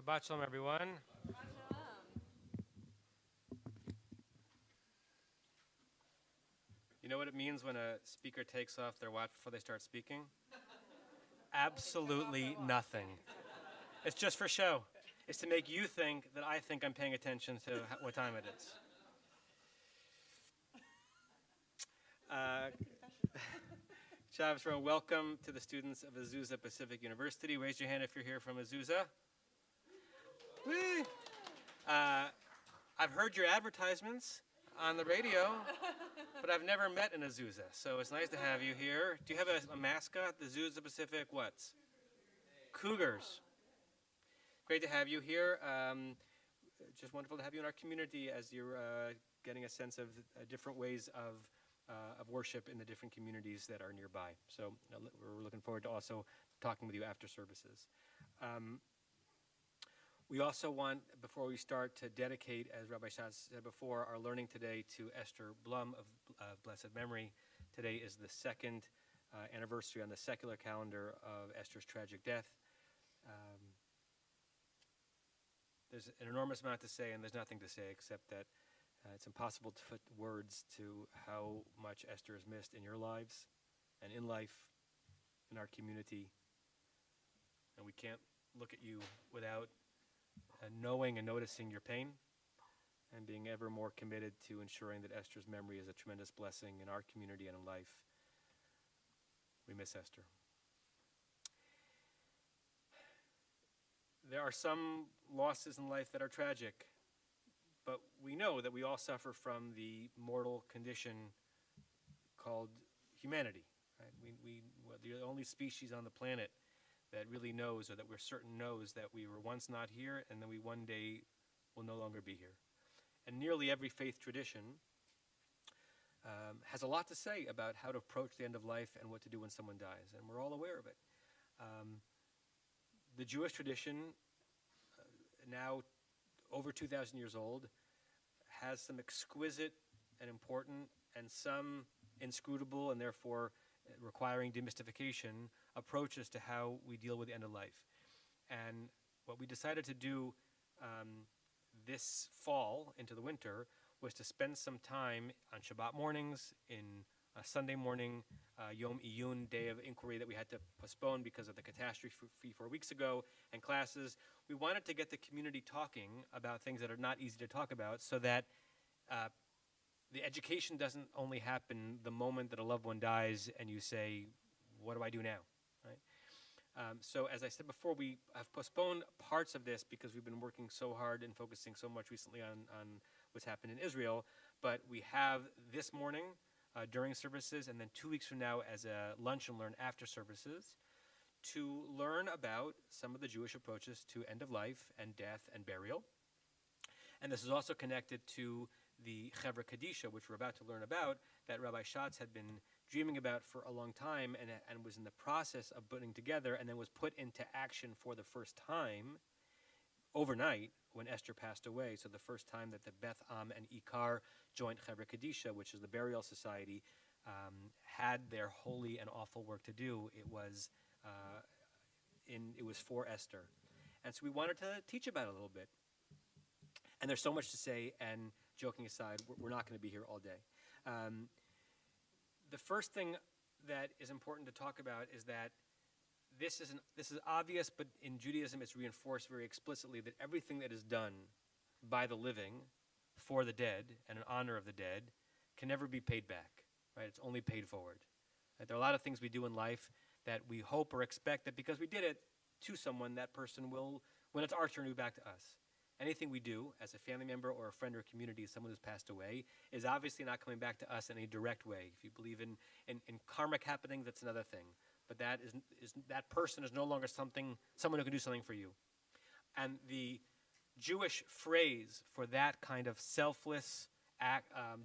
Shabbat shalom, everyone. You know what it means when a speaker takes off their watch before they start speaking? Absolutely nothing. It's just for show. It's to make you think that I think I'm paying attention to what time it is. Shabbos, everyone, welcome to the students of Azusa Pacific University. Raise your hand if you're here from Azusa. I've heard your advertisements on the radio, but I've never met an Azusa, so it's nice to have you here. Do you have a mascot? The Azusa Pacific what? Cougars. Great to have you here. Just wonderful to have you in our community as you're getting a sense of different ways of worship in the different communities that are nearby. So we're looking forward to also talking with you after services. We also want, before we start, to dedicate, as Rabbi Schatz said before, our learning today to Esther Blum of blessed memory. Today is the second anniversary on the secular calendar of Esther's tragic death. There's an enormous amount to say, and there's nothing to say except that it's impossible to put words to how much Esther is missed in your lives and in life, in our community. And we can't look at you without knowing and noticing your pain and being ever more committed to ensuring that Esther's memory is a tremendous blessing in our community and in life. We miss Esther. There are some losses in life that are tragic, but we know that we all suffer from the mortal condition called humanity. Right? We're the only species on the planet that really knows, or that we're certain knows, that we were once not here and then we one day will no longer be here. And nearly every faith tradition has a lot to say about how to approach the end of life and what to do when someone dies, and we're all aware of it. The Jewish tradition, now over 2,000 years old, has some exquisite and important and some inscrutable and therefore requiring demystification approaches to how we deal with the end of life. And what we decided to do this fall into the winter was to spend some time on Shabbat mornings, in a Sunday morning Yom Iyun, day of inquiry that we had to postpone because of the catastrophe 4 weeks ago, and classes. We wanted to get the community talking about things that are not easy to talk about, so that the education doesn't only happen the moment that a loved one dies and you say, what do I do now? Right? So as I said before, we have postponed parts of this because we've been working so hard and focusing so much recently on what's happened in Israel. But we have this morning during services, and then 2 weeks from now as a lunch and learn after services, to learn about some of the Jewish approaches to end of life and death and burial. And this is also connected to the Hevra Kadisha, which we're about to learn about, that Rabbi Schatz had been dreaming about for a long time and was in the process of putting together, and then was put into action for the first time overnight when Esther passed away. So the first time that the Beth and Ikar joint Hevra Kadisha, which is the burial society, had their holy and awful work to do, it was for Esther. And so we wanted to teach about it a little bit. And there's so much to say, and joking aside, we're not going to be here all day. The first thing that is important to talk about is that this is obvious, but in Judaism it's reinforced very explicitly that everything that is done by the living for the dead and in honor of the dead can never be paid back. Right? It's only paid forward. Right? There are a lot of things we do in life that we hope or expect that because we did it to someone, that person will, when it's our turn, do back to us. Anything we do as a family member or a friend or community, someone who's passed away, is obviously not coming back to us in a direct way. If you believe in karmic happenings, that's another thing. But that that person is no longer someone who can do something for you. And the Jewish phrase for that kind of selfless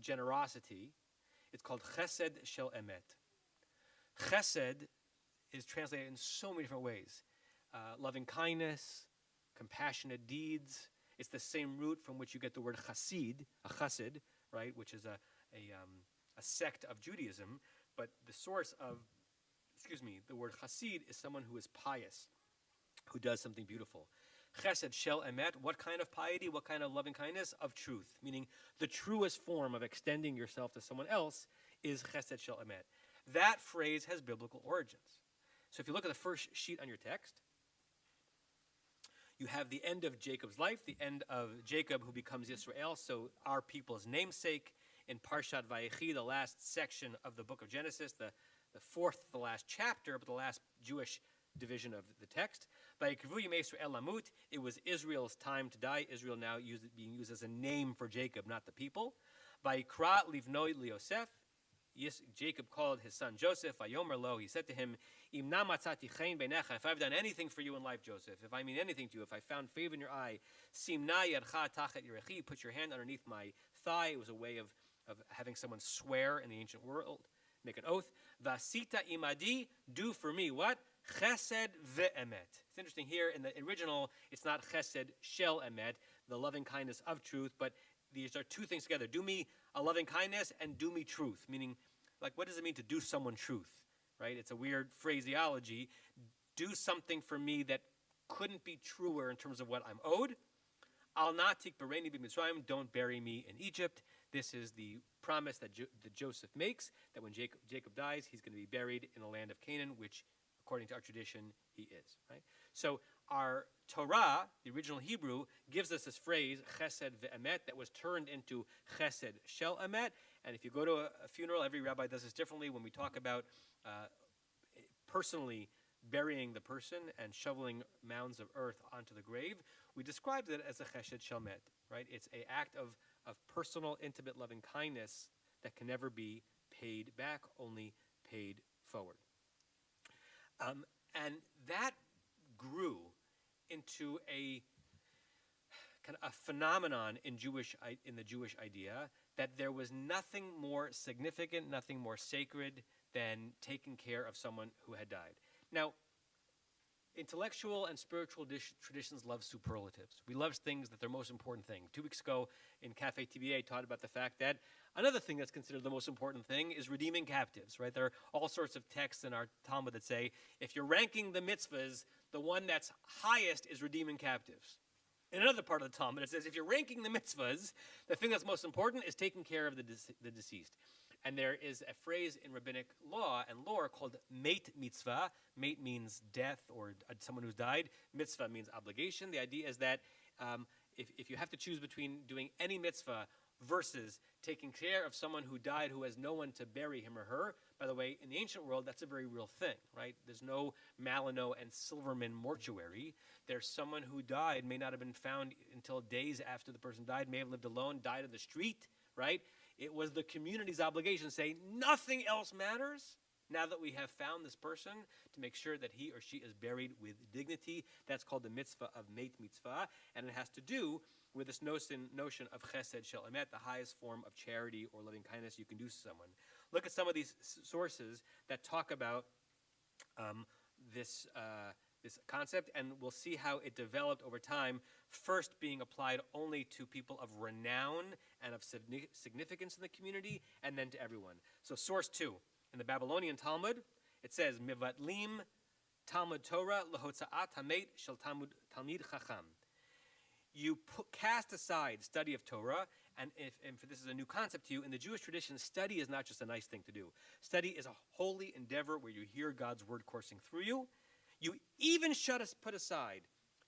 generosity, it's called chesed shel emet. Chesed is translated in so many different ways. Loving kindness, compassionate deeds. It's the same root from which you get the word chassid, a chassid, right, which is a sect of Judaism. But the source of, the word chassid is someone who is pious, who does something beautiful. Chesed shel emet, what kind of piety, what kind of loving kindness? Of truth, meaning the truest form of extending yourself to someone else is chesed shel emet. That phrase has biblical origins. So if you look at the first sheet on your text, you have the end of Jacob's life, the end of Jacob who becomes Israel, so our people's namesake. In Parshat Vayechi, the last section of the book of Genesis, the fourth, the last chapter, but the last Jewish division of the text. Vayikvu Yimei Yisrael Lamut, it was Israel's time to die. Israel now being used as a name for Jacob, not the people. Vayikra Livnoi Liosef, Jacob called his son Joseph. Vayomer Lo, he said to him, Imna matzati chen beinecha, if I've done anything for you in life, Joseph, if I mean anything to you, if I found favor in your eye, Simna yadcha tachet yerechi, put your hand underneath my thigh. It was a way of having someone swear in the ancient world, make an oath. Vasita imadi, do for me what? Chesed ve'emet. It's interesting here in the original, it's not chesed shel emet, the loving kindness of truth, but these are two things together. Do me a loving kindness and do me truth, meaning, like, what does it mean to do someone truth, right? It's a weird phraseology. Do something for me that couldn't be truer in terms of what I'm owed. Al natik bereni b'Mitzrayim, don't bury me in Egypt. This is the promise that Joseph makes, that when Jacob dies, he's going to be buried in the land of Canaan, which, according to our tradition, he is. Right? So our Torah, the original Hebrew, gives us this phrase, chesed ve'emet, that was turned into chesed shel emet. And if you go to a funeral, every rabbi does this differently. When we talk about personally burying the person and shoveling mounds of earth onto the grave, we describe it as a chesed shel emet. Right? It's an act of personal, intimate, loving kindness that can never be paid back, only paid forward. And that grew into a kind of a phenomenon in the Jewish idea that there was nothing more significant, nothing more sacred than taking care of someone who had died. Now, intellectual and spiritual traditions love superlatives. We love things that they're most important thing. 2 weeks ago in Cafe TBA taught about the fact that another thing that's considered the most important thing is redeeming captives, right? There are all sorts of texts in our Talmud that say, if you're ranking the mitzvahs, the one that's highest is redeeming captives. In another part of the Talmud, it says, if you're ranking the mitzvahs, the thing that's most important is taking care of the deceased. And there is a phrase in rabbinic law and lore called mate mitzvah. Mate means death or someone who's died. Mitzvah means obligation. The idea is that if you have to choose between doing any mitzvah versus taking care of someone who died who has no one to bury him or her, by the way, in the ancient world, that's a very real thing, right? There's no Malino and Silverman mortuary. There's someone who died, may not have been found until days after the person died, may have lived alone, died in the street, right? It was the community's obligation to say, nothing else matters now that we have found this person, to make sure that he or she is buried with dignity. That's called the mitzvah of mate mitzvah, and it has to do with this notion of chesed shel emet, the highest form of charity or loving kindness you can do to someone. Look at some of these sources that talk about this concept, and we'll see how it developed over time, first being applied only to people of renown and of significance in the community, and then to everyone. So source 2, in the Babylonian Talmud, it says, Mivatlim Talmud Torah lehotza'at hamet shel Talmid Chacham. You cast aside study of Torah, and if this is a new concept to you, in the Jewish tradition, study is not just a nice thing to do. Study is a holy endeavor where you hear God's word coursing through you. You even put aside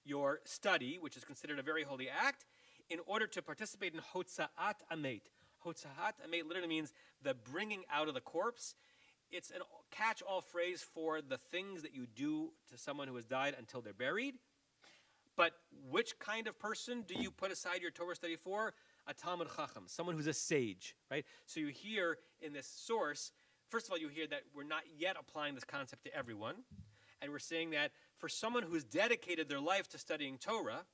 your study, which is considered a very holy act, in order to participate in hotza'at amet. Hotza'at amet literally means the bringing out of the corpse. It's a catch-all phrase for the things that you do to someone who has died until they're buried. But which kind of person do you put aside your Torah study for? A Talmud Chacham, someone who's a sage, right? So you hear in this source, first of all, you hear that we're not yet applying this concept to everyone. And we're saying that for someone who's dedicated their life to studying Torah,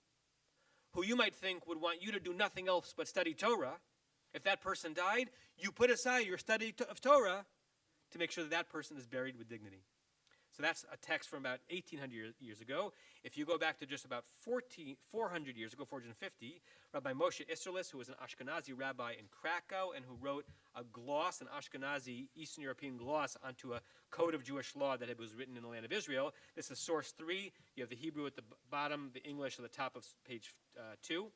who you might think would want you to do nothing else but study Torah, if that person died, you put aside your study of Torah to make sure that that person is buried with dignity. So that's a text from about 1,800 years ago. If you go back to just about 400 years ago, 450, Rabbi Moshe Isserles, who was an Ashkenazi rabbi in Krakow and who wrote a gloss, an Ashkenazi Eastern European gloss onto a code of Jewish law that was written in the land of Israel. This is source 3. You have the Hebrew at the bottom, the English at the top of page 2.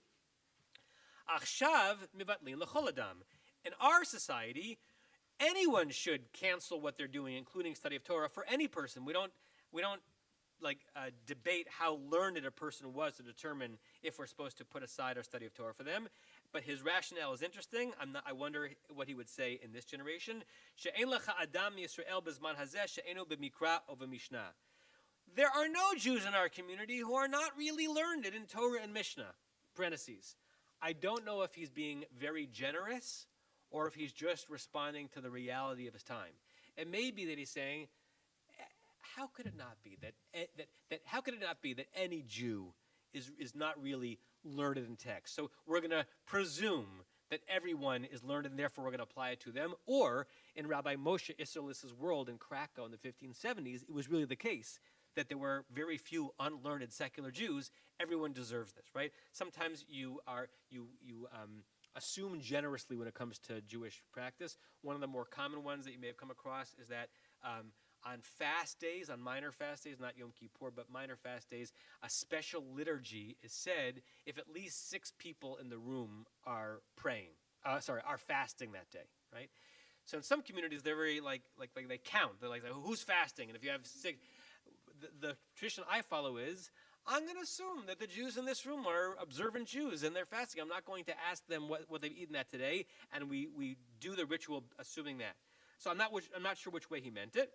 Achshav mivatlin lechol adam. In our society, anyone should cancel what they're doing, including study of Torah, for any person. We don't debate how learned a person was to determine if we're supposed to put aside our study of Torah for them. But his rationale is interesting. I wonder what he would say in this generation. She'ein lecha adam Yisrael b'zman hazeh she'enu b'mikra o b'mishnah. There are no Jews in our community who are not really learned in Torah and Mishnah. Parentheses. I don't know if he's being very generous or if he's just responding to the reality of his time. It may be that he's saying, how could it not be that any Jew is not really learned in text? So we're going to presume that everyone is learned and therefore we're going to apply it to them. Or in Rabbi Moshe Isserles' world in Krakow in the 1570s, it was really the case that there were very few unlearned secular Jews. Everyone deserves this, right? Sometimes you assume generously when it comes to Jewish practice. One of the more common ones that you may have come across is that on fast days, on minor fast days, not Yom Kippur, but minor fast days, a special liturgy is said if at least 6 people in the room are fasting that day, right? So in some communities, they're very like they count. They're like, who's fasting? And if you have 6, the tradition I follow is, I'm going to assume that the Jews in this room are observant Jews and they're fasting. I'm not going to ask them what they've eaten that today, and we do the ritual assuming that. So I'm not sure which way he meant it,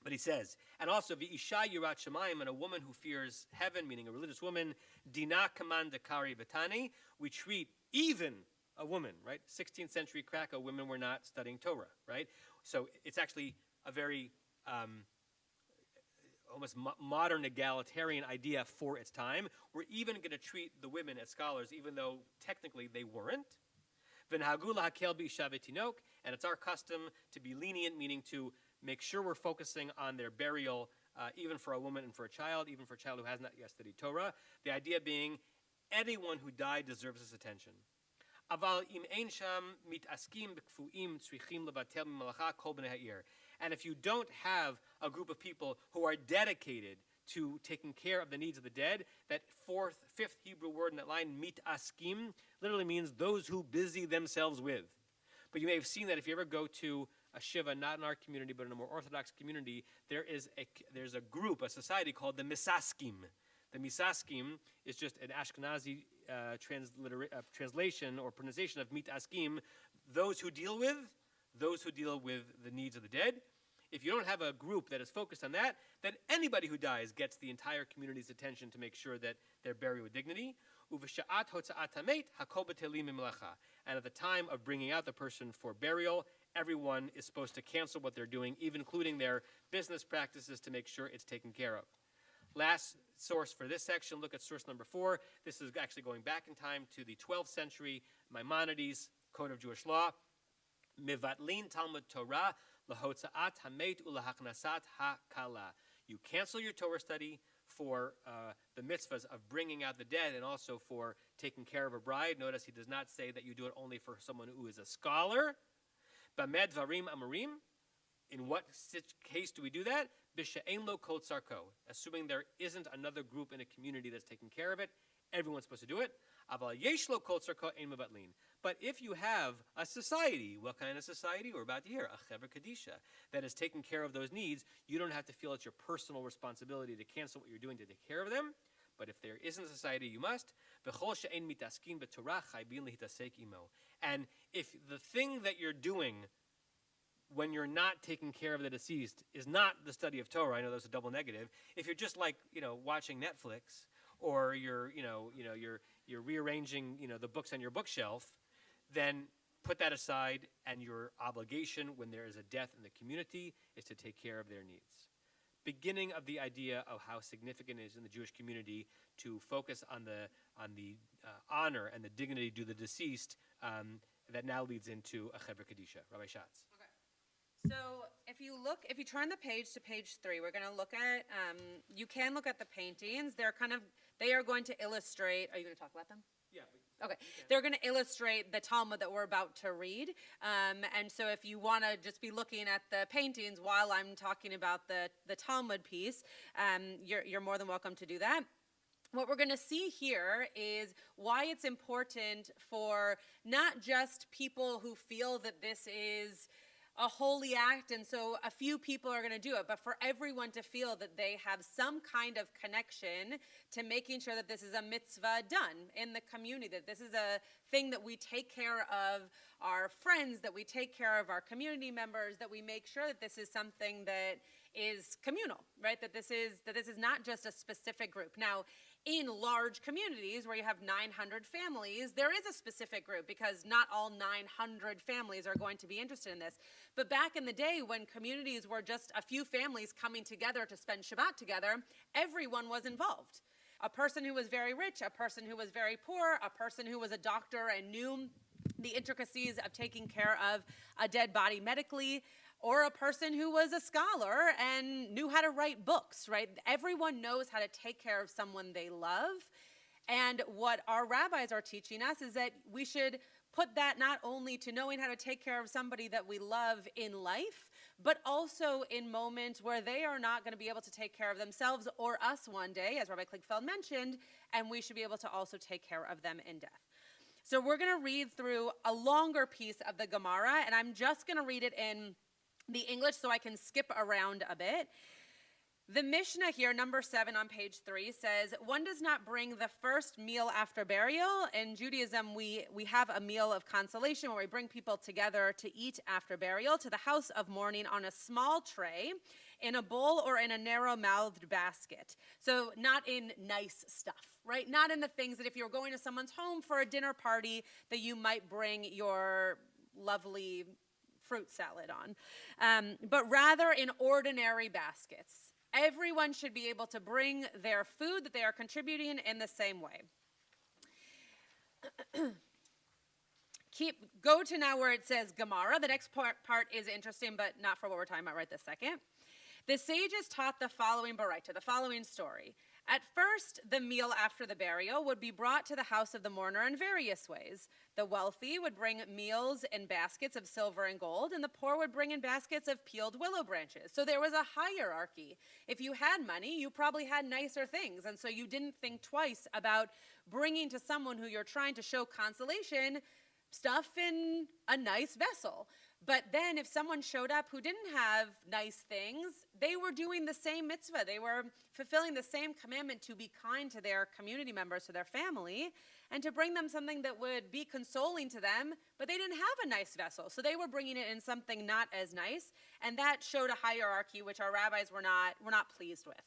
but he says, and also v'isha yirat shamayim, and a woman who fears heaven, meaning a religious woman, dina kaman dekari v'tani, we treat even a woman, right? 16th century Krakow, women were not studying Torah, right? So it's actually a very almost modern egalitarian idea for its time. We're even going to treat the women as scholars, even though technically they weren't. And it's our custom to be lenient, meaning to make sure we're focusing on their burial, even for a woman and for a child, even for a child who has not yet studied Torah. The idea being, anyone who died deserves this attention. And if you don't have a group of people who are dedicated to taking care of the needs of the dead, that fifth Hebrew word in that line, mit askim, literally means those who busy themselves with. But you may have seen that if you ever go to a shiva, not in our community, but in a more Orthodox community, there's a group, a society called the Misaskim. The Misaskim is just an Ashkenazi translation or pronunciation of mit askim, those who deal with the needs of the dead. If you don't have a group that is focused on that, then anybody who dies gets the entire community's attention to make sure that they're buried with dignity. And at the time of bringing out the person for burial, everyone is supposed to cancel what they're doing, even including their business practices, to make sure it's taken care of. Last source for this section, look at source number 4. This is actually going back in time to the 12th century Maimonides Code of Jewish Law. Mivatlin Talmud Torah lahotzaat hamet ulahaknasat hakala. You cancel your Torah study for the mitzvahs of bringing out the dead and also for taking care of a bride. Notice he does not say that you do it only for someone who is a scholar. Bamed varim amurim. In what case do we do that? B'she'en lo kol tzarko. Assuming there isn't another group in a community that's taking care of it, everyone's supposed to do it. Aval yesh lo kol tzarko ein mevatlin. But if you have a society, what kind of society? We're about to hear, a Hevra Kadisha, that is taking care of those needs, you don't have to feel it's your personal responsibility to cancel what you're doing to take care of them. But if there isn't a society, you must. And if the thing that you're doing when you're not taking care of the deceased is not the study of Torah, I know that's a double negative. If you're just like, watching Netflix, or you're rearranging, the books on your bookshelf, then put that aside, and your obligation when there is a death in the community is to take care of their needs. Beginning of the idea of how significant it is in the Jewish community to focus on the honor and the dignity due the deceased, that now leads into a Hevra Kadisha. Rabbi Schatz. Okay. So if you turn the page to page 3, we're going to look at, you can look at the paintings. They are going to illustrate, are you going to talk about them? Yeah. Okay. They're going to illustrate the Talmud that we're about to read. And so if you want to just be looking at the paintings while I'm talking about the Talmud piece, you're more than welcome to do that. What we're going to see here is why it's important for not just people who feel that this is a holy act, and so a few people are going to do it, but for everyone to feel that they have some kind of connection to making sure that this is a mitzvah done in the community, that this is a thing that we take care of our friends, that we take care of our community members, that we make sure that this is something that is communal, right? That this is not just a specific group. Now, in large communities where you have 900 families, there is a specific group because not all 900 families are going to be interested in this. But back in the day when communities were just a few families coming together to spend Shabbat together, everyone was involved. A person who was very rich, a person who was very poor, a person who was a doctor and knew the intricacies of taking care of a dead body medically, or a person who was a scholar and knew how to write books, right? Everyone knows how to take care of someone they love. And what our rabbis are teaching us is that we should put that not only to knowing how to take care of somebody that we love in life, but also in moments where they are not going to be able to take care of themselves or us one day, as Rabbi Kligfeld mentioned, and we should be able to also take care of them in death. So we're going to read through a longer piece of the Gemara, and I'm just going to read it in the English so I can skip around a bit. The Mishnah here, number 7 on page 3, says, one does not bring the first meal after burial. In Judaism, we have a meal of consolation where we bring people together to eat after burial to the house of mourning on a small tray, in a bowl or in a narrow-mouthed basket. So not in nice stuff, right? Not in the things that if you're going to someone's home for a dinner party that you might bring your lovely fruit salad on, but rather in ordinary baskets. Everyone should be able to bring their food that they are contributing in the same way. Go to now where it says Gemara. The next part is interesting, but not for what we're talking about right this second. The sages taught the following baraita, the following story. At first, the meal after the burial would be brought to the house of the mourner in various ways. The wealthy would bring meals in baskets of silver and gold, and the poor would bring in baskets of peeled willow branches. So there was a hierarchy. If you had money, you probably had nicer things, and so you didn't think twice about bringing to someone who you're trying to show consolation stuff in a nice vessel. But then if someone showed up who didn't have nice things, they were doing the same mitzvah. They were fulfilling the same commandment to be kind to their community members, to their family, and to bring them something that would be consoling to them, but they didn't have a nice vessel. So they were bringing it in something not as nice, and that showed a hierarchy which our rabbis were not pleased with.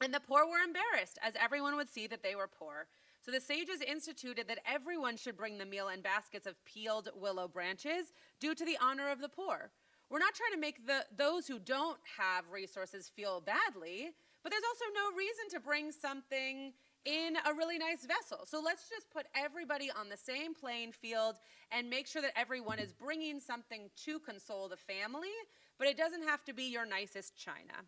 And the poor were embarrassed, as everyone would see that they were poor. So the sages instituted that everyone should bring the meal in baskets of peeled willow branches due to the honor of the poor. We're not trying to make those who don't have resources feel badly, but there's also no reason to bring something in a really nice vessel. So let's just put everybody on the same playing field and make sure that everyone is bringing something to console the family, but it doesn't have to be your nicest china.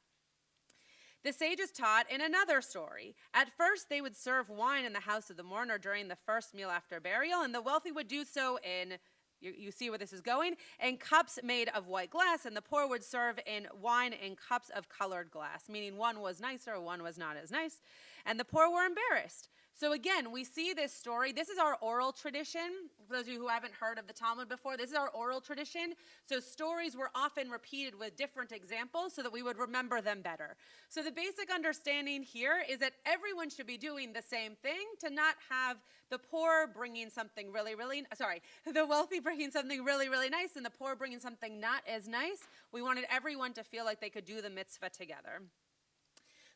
The sages taught in another story. At first, they would serve wine in the house of the mourner during the first meal after burial, and the wealthy would do so in, you see where this is going, in cups made of white glass, and the poor would serve in wine in cups of colored glass, meaning one was nicer, one was not as nice, and the poor were embarrassed. So again, we see this story. This is our oral tradition. For those of you who haven't heard of the Talmud before, this is our oral tradition. So stories were often repeated with different examples so that we would remember them better. So the basic understanding here is that everyone should be doing the same thing, to not have the poor bringing something the wealthy bringing something really, really nice and the poor bringing something not as nice. We wanted everyone to feel like they could do the mitzvah together.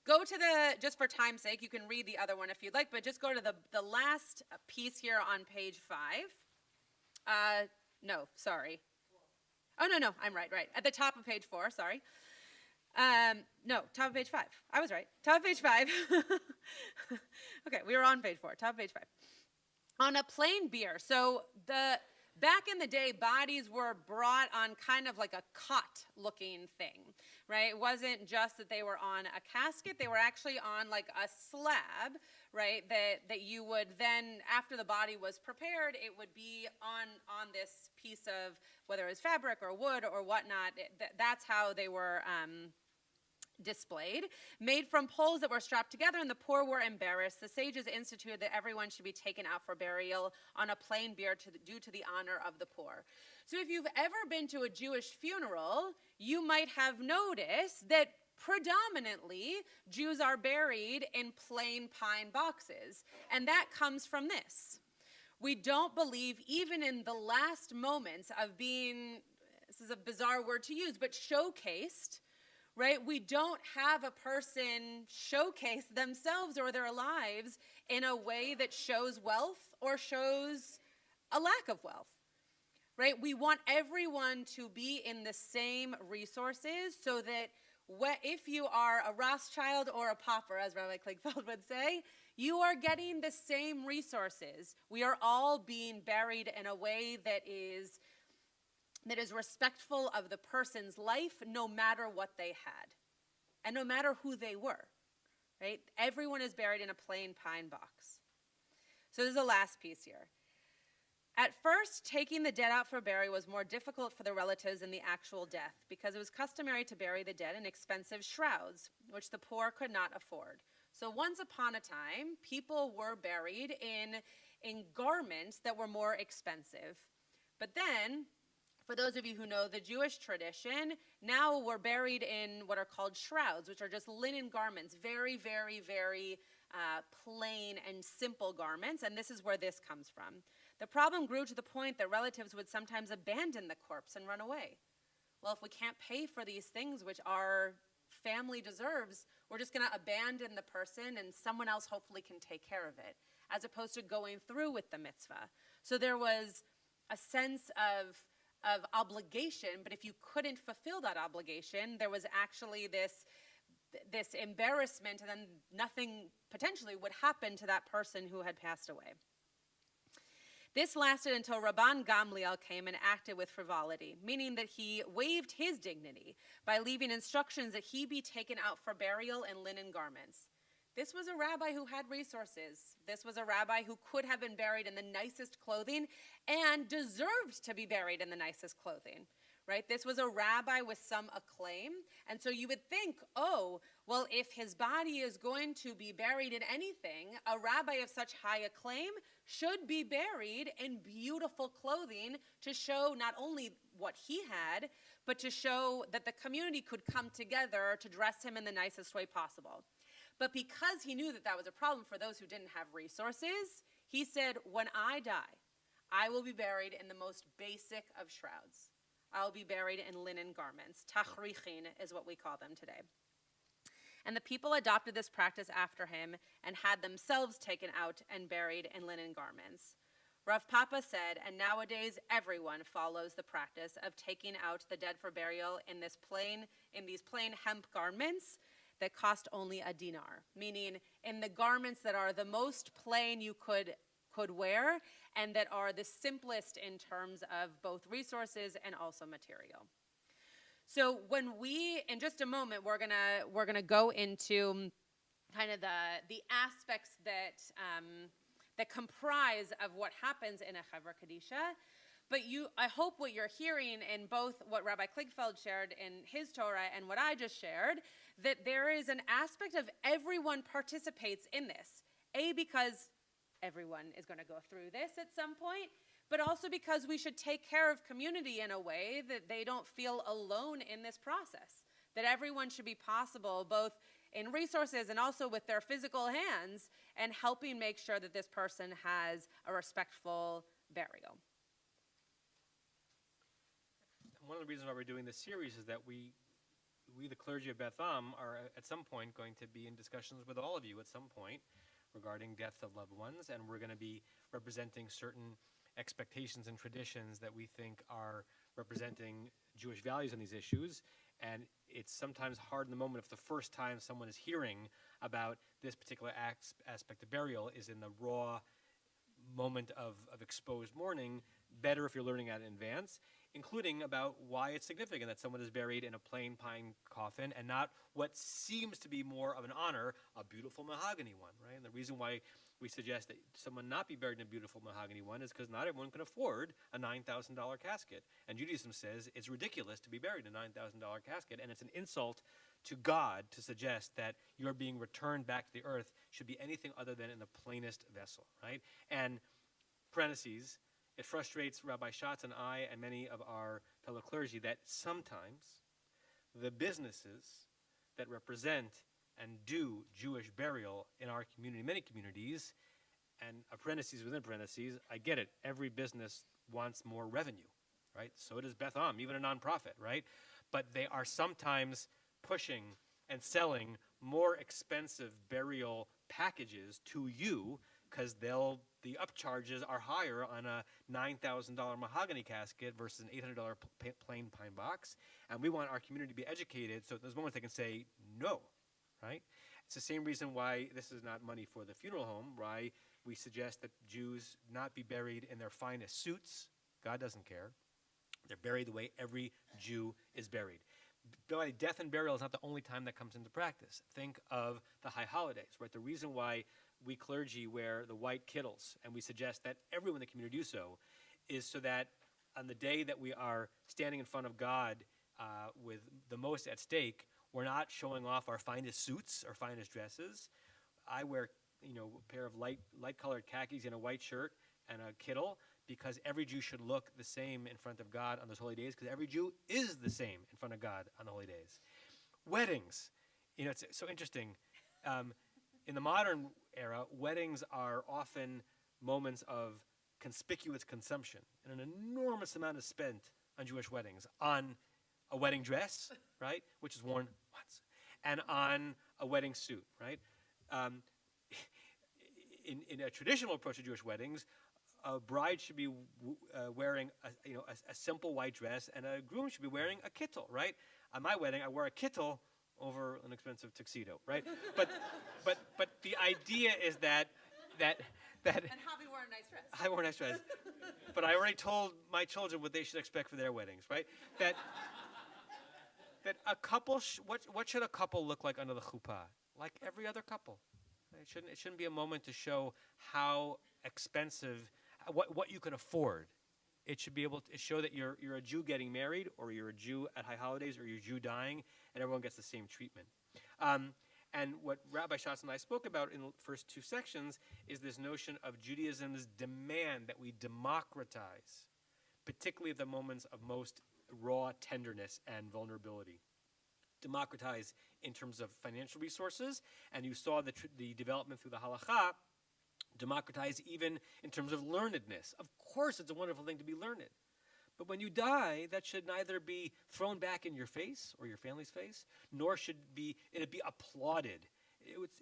Go to just for time's sake, you can read the other one if you'd like, but just go to the last piece here on page 5. No, sorry. Oh, no, I'm right. At the top of page 4, sorry. No, top of page 5. I was right. Top of page 5. Okay, we were on page 4, top of page 5. On a plain bier. So Back in the day, bodies were brought on kind of like a cot-looking thing, right? It wasn't just that they were on a casket. They were actually on like a slab, right, that you would then, after the body was prepared, it would be on this piece of, whether it was fabric or wood or whatnot. That's how they were displayed, made from poles that were strapped together, and the poor were embarrassed. The sages instituted that everyone should be taken out for burial on a plain bier due to the honor of the poor. So if you've ever been to a Jewish funeral, you might have noticed that predominantly Jews are buried in plain pine boxes, and that comes from this. We don't believe, even in the last moments of being, this is a bizarre word to use, but showcased, right? We don't have a person showcase themselves or their lives in a way that shows wealth or shows a lack of wealth, right? We want everyone to be in the same resources so that if you are a Rothschild or a pauper, as Rabbi Kligfeld would say, you are getting the same resources. We are all being buried in a way that is respectful of the person's life, no matter what they had, and no matter who they were, right? Everyone is buried in a plain pine box. So there's a last piece here. At first, taking the dead out for burial was more difficult for the relatives than the actual death, because it was customary to bury the dead in expensive shrouds, which the poor could not afford. So once upon a time, people were buried in garments that were more expensive. But then, for those of you who know the Jewish tradition, now we're buried in what are called shrouds, which are just linen garments, very, very, very plain and simple garments, and this is where this comes from. The problem grew to the point that relatives would sometimes abandon the corpse and run away. Well, if we can't pay for these things which our family deserves, we're just going to abandon the person and someone else hopefully can take care of it, as opposed to going through with the mitzvah. So there was a sense of obligation, but if you couldn't fulfill that obligation, there was actually this embarrassment, and then nothing potentially would happen to that person who had passed away. This lasted until Rabban Gamliel came and acted with frivolity, meaning that he waived his dignity by leaving instructions that he be taken out for burial in linen garments. This was a rabbi who had resources. This was a rabbi who could have been buried in the nicest clothing and deserved to be buried in the nicest clothing, right? This was a rabbi with some acclaim. And so you would think, oh, well, if his body is going to be buried in anything, a rabbi of such high acclaim should be buried in beautiful clothing to show not only what he had, but to show that the community could come together to dress him in the nicest way possible. But because he knew that that was a problem for those who didn't have resources, he said, when I die, I will be buried in the most basic of shrouds. I will be buried in linen garments. Tachrichin is what we call them today. And the people adopted this practice after him and had themselves taken out and buried in linen garments. Rav Papa said, and nowadays everyone follows the practice of taking out the dead for burial in these plain hemp garments that cost only a dinar, meaning in the garments that are the most plain you could wear and that are the simplest in terms of both resources and also material. So when in just a moment, we're gonna go into kind of the aspects that comprise of what happens in a Hevra Kadisha. But I hope what you're hearing in both what Rabbi Kligfeld shared in his Torah and what I just shared, that there is an aspect of everyone participates in this. Because everyone is going to go through this at some point, but also because we should take care of community in a way that they don't feel alone in this process, that everyone should be possible both in resources and also with their physical hands and helping make sure that this person has a respectful burial. One of the reasons why we're doing this series is that we the clergy of Beth Am, are at some point going to be in discussions with all of you at some point regarding deaths of loved ones, and we're going to be representing certain expectations and traditions that we think are representing Jewish values on these issues. And it's sometimes hard in the moment if the first time someone is hearing about this particular aspect of burial is in the raw moment of exposed mourning, better if you're learning at it in advance, including about why it's significant that someone is buried in a plain pine coffin and not what seems to be more of an honor, a beautiful mahogany one, right? And the reason why we suggest that someone not be buried in a beautiful mahogany one is because not everyone can afford a $9,000 casket. And Judaism says it's ridiculous to be buried in a $9,000 casket, and it's an insult to God to suggest that your being returned back to the earth should be anything other than in the plainest vessel, right? And parentheses, it frustrates Rabbi Schatz and I and many of our fellow clergy that sometimes the businesses that represent and do Jewish burial in our community, many communities, and parentheses within parentheses, I get it. Every business wants more revenue, right? So does Beth, even a nonprofit, right? But they are sometimes pushing and selling more expensive burial packages to you because the upcharges are higher on a $9,000 mahogany casket versus an $800 plain pine box. And we want our community to be educated so there's moments they can say no, right? It's the same reason why this is not money for the funeral home, why we suggest that Jews not be buried in their finest suits. God doesn't care. They're buried the way every Jew is buried. By the way, death and burial is not the only time that comes into practice. Think of the high holidays, right? The reason why we clergy wear the white kittles, and we suggest that everyone in the community do so, is so that on the day that we are standing in front of God with the most at stake, we're not showing off our finest suits or finest dresses. I wear, a pair of light-colored khakis and a white shirt and a kittle because every Jew should look the same in front of God on those holy days because every Jew is the same in front of God on the holy days. Weddings, it's so interesting. In the modern era, weddings are often moments of conspicuous consumption, and an enormous amount is spent on Jewish weddings, on a wedding dress, right, which is worn once, and on a wedding suit, right? In a traditional approach to Jewish weddings, a bride should be wearing a simple white dress, and a groom should be wearing a kittel, right? On my wedding, I wear a kittel over an expensive tuxedo, right? But the idea is that And Javi wore a nice dress. I wore a nice dress, but I already told my children what they should expect for their weddings, right? That a couple, what should a couple look like under the chuppah? Like every other couple. It shouldn't be a moment to show how expensive, what you can afford. It should be able to show that you're a Jew getting married, or you're a Jew at high holidays, or you're a Jew dying, and everyone gets the same treatment. And what Rabbi Schatz and I spoke about in the first two sections is this notion of Judaism's demand that we democratize, particularly at the moments of most raw tenderness and vulnerability. Democratize in terms of financial resources, and you saw the development through the halakha, democratize even in terms of learnedness. Of course, it's a wonderful thing to be learned. But when you die, that should neither be thrown back in your face or your family's face, nor should it be applauded.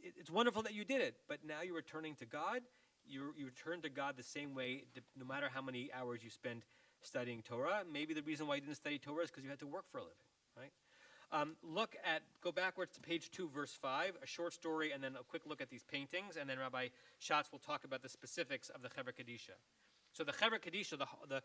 It's wonderful that you did it, but now you're returning to God. You return to God the same way, no matter how many hours you spend studying Torah. Maybe the reason why you didn't study Torah is because you had to work for a living, right? Go backwards to page 2, verse 5, a short story, and then a quick look at these paintings, and then Rabbi Schatz will talk about the specifics of the Hevra Kadisha. So the Hevra Kadisha, the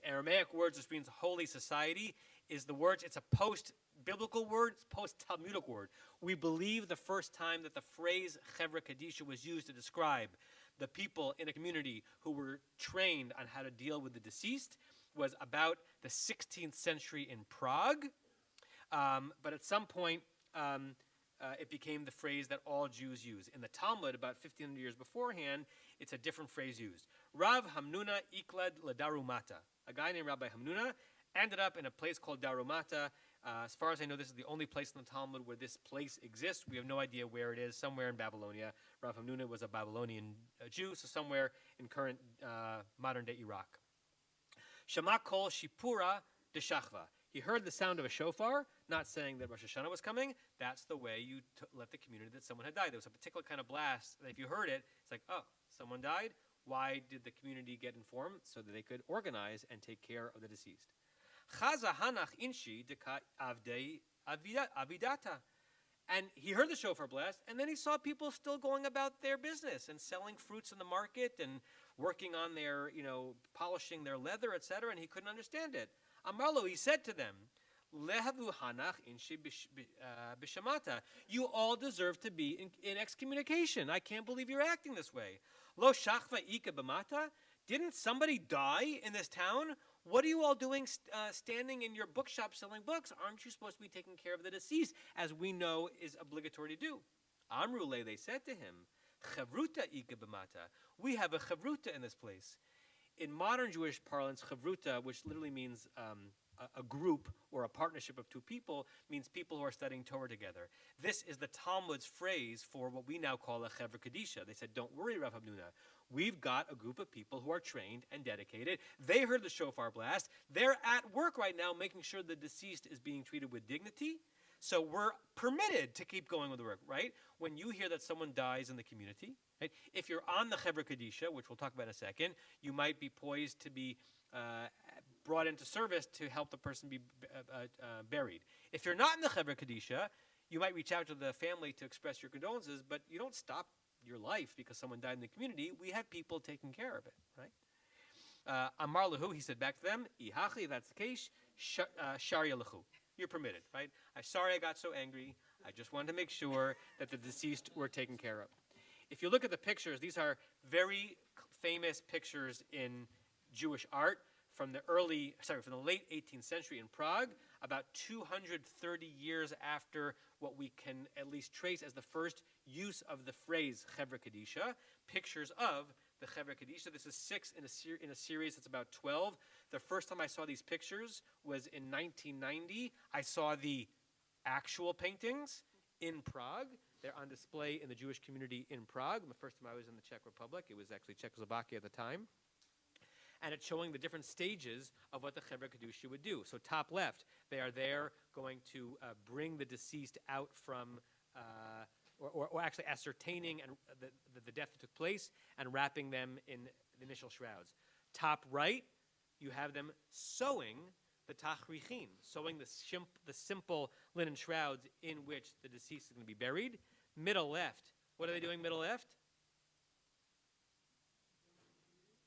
Aramaic words, which means holy society, is the words, it's a post-biblical word, it's post-Talmudic word. We believe the first time that the phrase Hevra Kadisha was used to describe the people in a community who were trained on how to deal with the deceased was about the 16th century in Prague. But at some point, it became the phrase that all Jews use. In the Talmud, about 1,500 years beforehand, it's a different phrase used. Rav Hamnuna iklad ledarumata. A guy named Rabbi Hamnuna ended up in a place called Darumata. As far as I know, this is the only place in the Talmud where this place exists. We have no idea where it is, somewhere in Babylonia. Rav Hamnuna was a Babylonian Jew, so somewhere in current modern-day Iraq. Shama kol shipura de shachva. He heard the sound of a shofar, not saying that Rosh Hashanah was coming. That's the way you let the community that someone had died. There was a particular kind of blast that if you heard it, it's like, oh, someone died? Why did the community get informed? So that they could organize and take care of the deceased. Chaza hanach inshi deka avdei avidata. And he heard the shofar blast, and then he saw people still going about their business and selling fruits in the market and working on their, polishing their leather, etc., and he couldn't understand it. Amarlo, he said to them, Lehavu hanach inshi bishamata. You all deserve to be in excommunication. I can't believe you're acting this way. Lo shachva ika b'mata. Didn't somebody die in this town? What are you all doing standing in your bookshop selling books? Aren't you supposed to be taking care of the deceased, as we know is obligatory to do? Amrule, they said to him, Chavruta ika b'mata. We have a chavruta in this place. In modern Jewish parlance, chavruta, which literally means a group or a partnership of two people, means people who are studying Torah together. This is the Talmud's phrase for what we now call a Hevra Kadisha. They said, don't worry, Rav Hamnuna. We've got a group of people who are trained and dedicated. They heard the shofar blast. They're at work right now making sure the deceased is being treated with dignity. So we're permitted to keep going with the work, right? When you hear that someone dies in the community, right? If you're on the Hevra Kadisha, which we'll talk about in a second, you might be poised to be brought into service to help the person be buried. If you're not in the Hevra Kadisha, you might reach out to the family to express your condolences, but you don't stop your life because someone died in the community. We have people taking care of it, right? Amar lahu, he said back to them, Ihachi, that's the case, sharia lahu. You're permitted, right? I'm sorry I got so angry. I just wanted to make sure that the deceased were taken care of. If you look at the pictures, these are very famous pictures in Jewish art from the late 18th century in Prague, about 230 years after what we can at least trace as the first use of the phrase Hevra Kadisha, pictures of the Hevra Kadisha. This is 6 in a series that's about 12. The first time I saw these pictures was in 1990. I saw the actual paintings in Prague. They're on display in the Jewish community in Prague. The first time I was in the Czech Republic, it was actually Czechoslovakia at the time. And it's showing the different stages of what the Hevra Kadisha would do. So top left, they are there going to bring the deceased out from, or actually ascertaining the death that took place and wrapping them in the initial shrouds. Top right, you have them sewing the tachrichim, sewing the simple linen shrouds in which the deceased is going to be buried. Middle left, what are they doing middle left?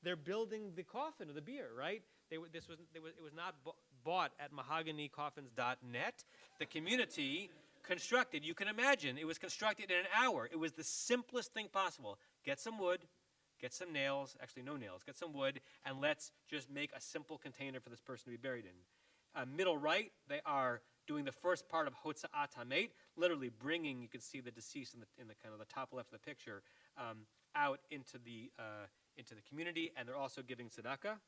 They're building the coffin or the bier, right? It was not bought at mahoganycoffins.net. The community constructed, you can imagine, it was constructed in an hour. It was the simplest thing possible. Get some wood, get some nails, actually no nails, get some wood, and let's just make a simple container for this person to be buried in. Middle right, they are doing the first part of Hotza'at HaMet, literally bringing, you can see the deceased in the kind of the top left of the picture, out into the community, and they're also giving tzedakah,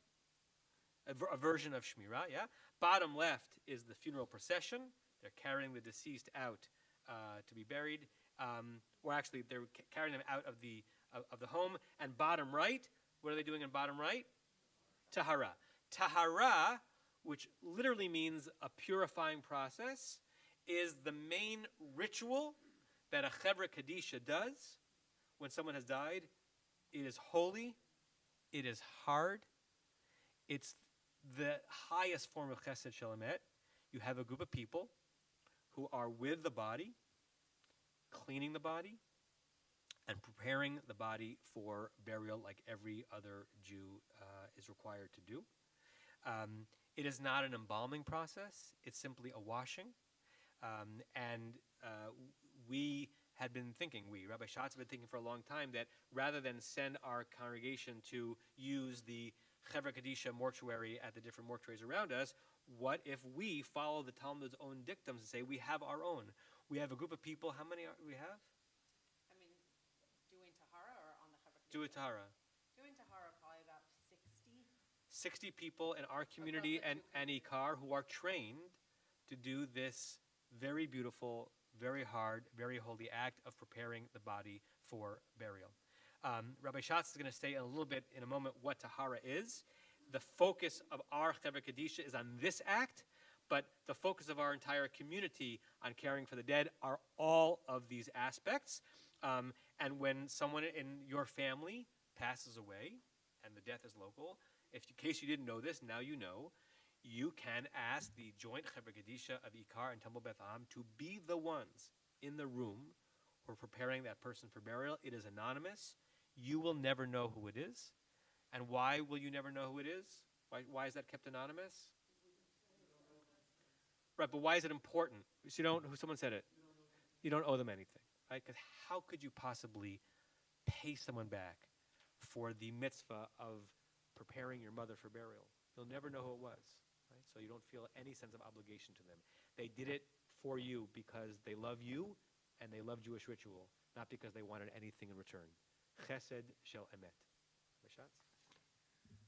a version of Shmirah, yeah? Bottom left is the funeral procession. They're carrying the deceased out to be buried, or actually they're carrying them out of the home. And bottom right, what are they doing in bottom right? Tahara. Tahara, which literally means a purifying process, is the main ritual that a Hevra Kadisha does when someone has died. It is holy. It is hard. It's the highest form of Chesed Shalamet. You have a group of people who are with the body, cleaning the body, and preparing the body for burial like every other Jew is required to do. It is not an embalming process. It's simply a washing. We had been thinking, Rabbi Schatz had been thinking for a long time that rather than send our congregation to use the Hevra Kadisha mortuary at the different mortuaries around us, what if we follow the Talmud's own dictums and say we have our own? We have a group of people. How many do we have? I mean, doing Tahara or on the Hevra Kadisha? Doing Tahara. Doing Tahara, probably about 60. 60 people in our community and Ikar who are trained to do this very beautiful, very hard, very holy act of preparing the body for burial. Rabbi Schatz is going to say in a little bit, in a moment, what Tahara is. The focus of our Hevra Kadisha is on this act, but the focus of our entire community on caring for the dead are all of these aspects. And when someone in your family passes away, and the death is local, in case you didn't know this, now you know, you can ask the joint Hevra Kadisha of Ikar and Temple Beth Am to be the ones in the room who are preparing that person for burial. It is anonymous. You will never know who it is. And why will you never know who it is? Why is that kept anonymous? Right, but why is it important? So someone said it. You don't owe them anything, right? Because how could you possibly pay someone back for the mitzvah of preparing your mother for burial? You'll never know who it was, right? So you don't feel any sense of obligation to them. They did it for you because they love you and they love Jewish ritual, not because they wanted anything in return. Chesed shel emet. Schatz?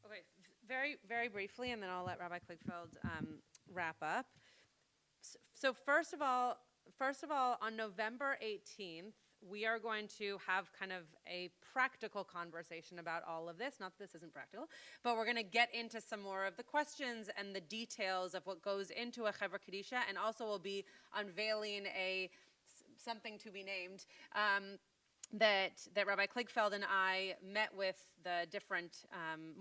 Okay, very, very briefly, and then I'll let Rabbi Kligfeld wrap up. So first of all, on November 18th, we are going to have kind of a practical conversation about all of this. Not that this isn't practical, but we're going to get into some more of the questions and the details of what goes into a Hevra Kadisha, and also we'll be unveiling something to be named that Rabbi Kligfeld and I met with the different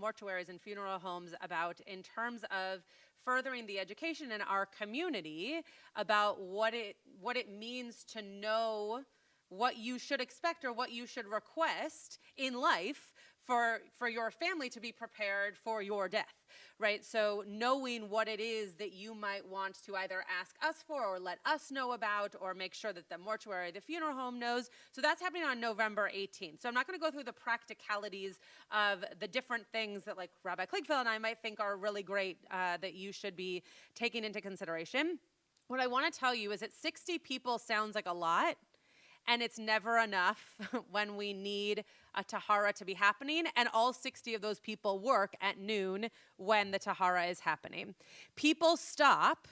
mortuaries and funeral homes about in terms of furthering the education in our community about what it means to know what you should expect or what you should request in life for your family to be prepared for your death, right? So knowing what it is that you might want to either ask us for or let us know about or make sure that the mortuary, the funeral home knows. So that's happening on November 18th. So I'm not going to go through the practicalities of the different things that like Rabbi Kligfeld and I might think are really great that you should be taking into consideration. What I want to tell you is that 60 people sounds like a lot. And it's never enough when we need a tahara to be happening, and all 60 of those people work at noon when the tahara is happening. People stop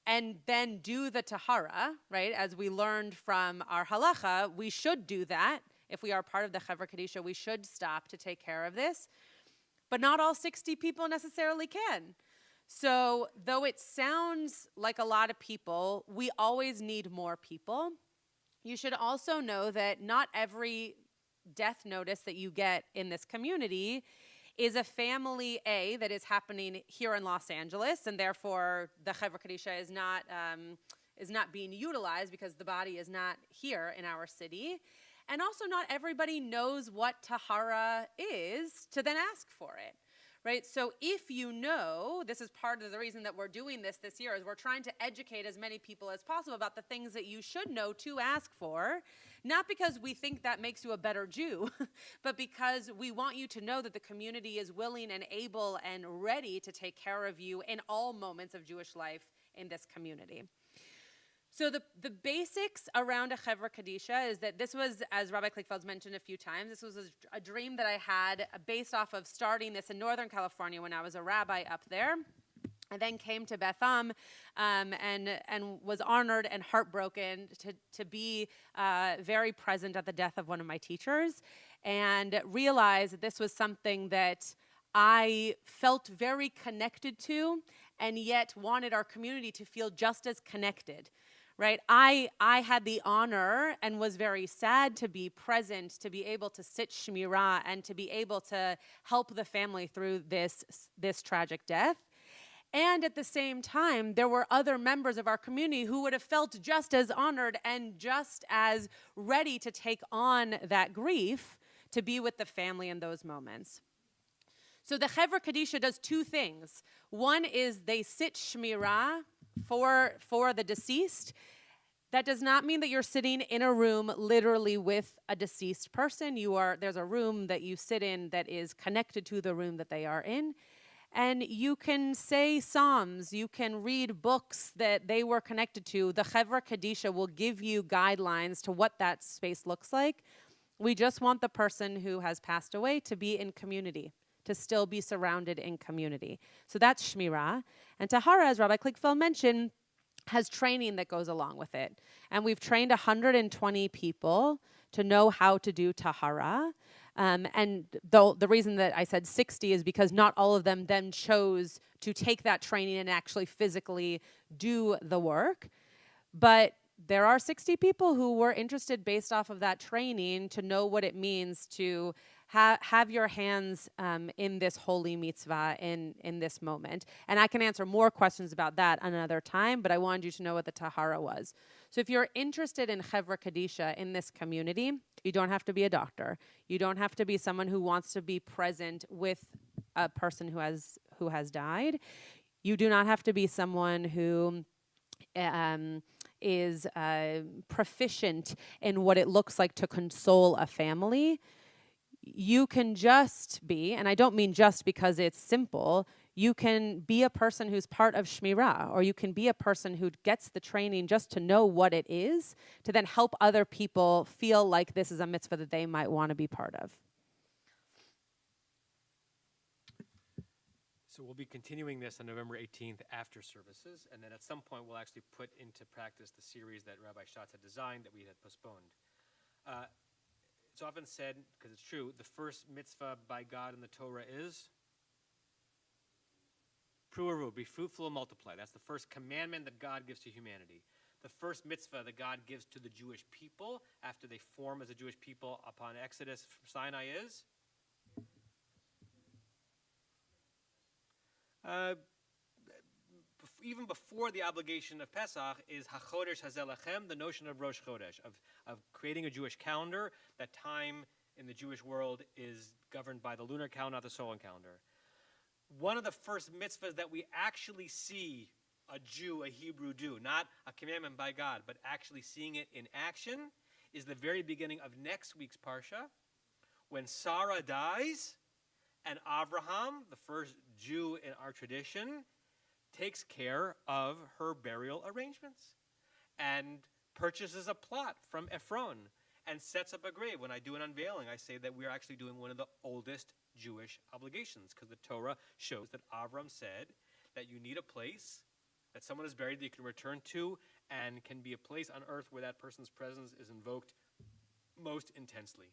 and then do the tahara, right? As we learned from our halacha, we should do that. If we are part of the Hevra Kadisha, we should stop to take care of this. But not all 60 people necessarily can. So though it sounds like a lot of people, we always need more people. You should also know that not every death notice that you get in this community is a family A that is happening here in Los Angeles, and therefore the Hevra Kadisha is not being utilized because the body is not here in our city. And also not everybody knows what tahara is to then ask for it. Right? So if you know, this is part of the reason that we're doing this year, is we're trying to educate as many people as possible about the things that you should know to ask for, not because we think that makes you a better Jew, but because we want you to know that the community is willing and able and ready to take care of you in all moments of Jewish life in this community. So the basics around a Hevra Kadisha is that this was, as Rabbi Kligfeld's mentioned a few times, this was a dream that I had based off of starting this in Northern California when I was a rabbi up there. I then came to Beth and was honored and heartbroken to be very present at the death of one of my teachers and realized that this was something that I felt very connected to and yet wanted our community to feel just as connected. Right, I had the honor and was very sad to be present, to be able to sit shmirah and to be able to help the family through this tragic death. And at the same time, there were other members of our community who would have felt just as honored and just as ready to take on that grief to be with the family in those moments. So the Hevra Kadisha does two things. One is they sit shmirah for the deceased. That does not mean that you're sitting in a room literally with a deceased person. There's a room that you sit in that is connected to the room that they are in. And you can say psalms, you can read books that they were connected to. The Hevra Kadisha will give you guidelines to what that space looks like. We just want the person who has passed away to be in community, to still be surrounded in community. So that's shmirah. And tahara, as Rabbi Kligfeld mentioned, has training that goes along with it. And we've trained 120 people to know how to do tahara. And the reason that I said 60 is because not all of them then chose to take that training and actually physically do the work. But there are 60 people who were interested based off of that training to know what it means to have your hands in this holy mitzvah in this moment. And I can answer more questions about that another time, but I wanted you to know what the tahara was. So if you're interested in Hevra Kadisha in this community, you don't have to be a doctor. You don't have to be someone who wants to be present with a person who has died. You do not have to be someone who is proficient in what it looks like to console a family. You can just be, and I don't mean just because it's simple, you can be a person who's part of Shmirah, or you can be a person who gets the training just to know what it is, to then help other people feel like this is a mitzvah that they might want to be part of. So we'll be continuing this on November 18th after services, and then at some point we'll actually put into practice the series that Rabbi Schatz had designed that we had postponed. It's often said, because it's true, the first mitzvah by God in the Torah is Pruaru, be fruitful and multiply. That's the first commandment that God gives to humanity. The first mitzvah that God gives to the Jewish people after they form as a Jewish people upon Exodus from Sinai is even before the obligation of Pesach is HaChodesh Hazeh Lachem, the notion of Rosh Chodesh, of creating a Jewish calendar. That time in the Jewish world is governed by the lunar calendar, not the solar calendar. One of the first mitzvahs that we actually see a Jew, a Hebrew do, not a commandment by God, but actually seeing it in action, is the very beginning of next week's Parsha, when Sarah dies, and Abraham, the first Jew in our tradition, takes care of her burial arrangements and purchases a plot from Ephron and sets up a grave. When I do an unveiling, I say that we're actually doing one of the oldest Jewish obligations, because the Torah shows that Avram said that you need a place that someone is buried that you can return to and can be a place on earth where that person's presence is invoked most intensely.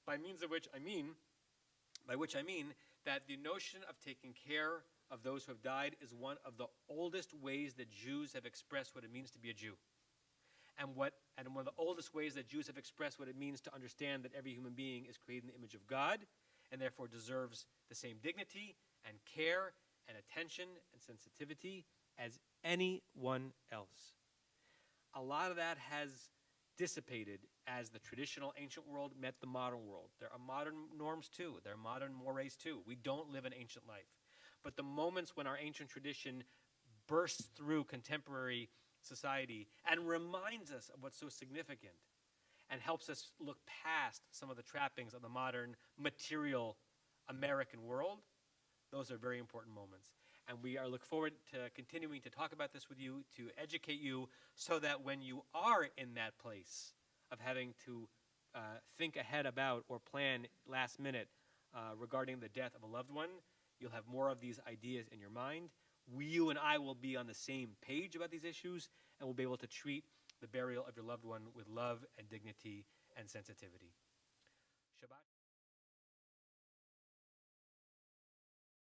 By which I mean that the notion of taking care of those who have died is one of the oldest ways that Jews have expressed what it means to be a Jew. And one of the oldest ways that Jews have expressed what it means to understand that every human being is created in the image of God and therefore deserves the same dignity and care and attention and sensitivity as anyone else. A lot of that has dissipated as the traditional ancient world met the modern world. There are modern norms too. There are modern mores too. We don't live an ancient life. But the moments when our ancient tradition bursts through contemporary society and reminds us of what's so significant and helps us look past some of the trappings of the modern material American world, those are very important moments. And we are look forward to continuing to talk about this with you, to educate you, so that when you are in that place of having to think ahead about or plan last minute regarding the death of a loved one, you'll have more of these ideas in your mind. You and I will be on the same page about these issues, and we'll be able to treat the burial of your loved one with love and dignity and sensitivity. Shabbat.